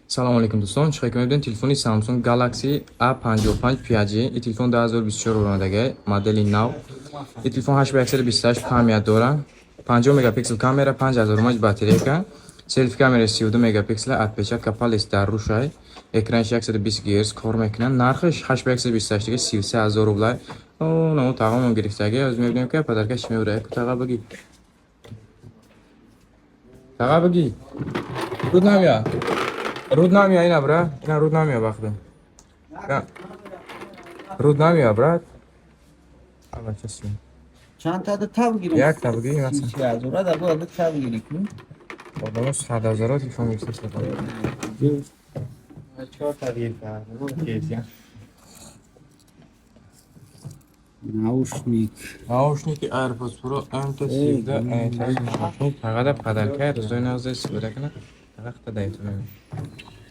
Assalomu alaykum do'stlar. Chiqayotgan telefoni Samsung Galaxy A55 5G. این تلفن 2024 o'rnidagi modeli nav. این تلفن 8 megapiksel 28 kamera داره. 50 megapiksel kamera, 5000 mAh batareyka. Selfie kamera 32 megapiksel, отпечаток пальца در روشای. Ekran 120 Hz کار میکنه. نرخش 8 megapiksel 28 دیگه 33000 روبل. او نه تمام گرفتگی از میبینیم که پدرکش میوره. تقا بگی. تقا بگی. رود نمیاد. رودنامه اینا برا اینا رودنامه باخته نه رودنامه برات اول چی چند تا تاب گیرم یک تا بگی مثلا چی از اون در بود تاب گیری خودمون 7000 تلفن می‌فروشه جو 4 تا دیگه کیسیا ناوشنیک ایرپودز پرو MT17 ایتاش ناوشنیک فقط پدرکه روزای نازه استفاده کنه وقت دایتونه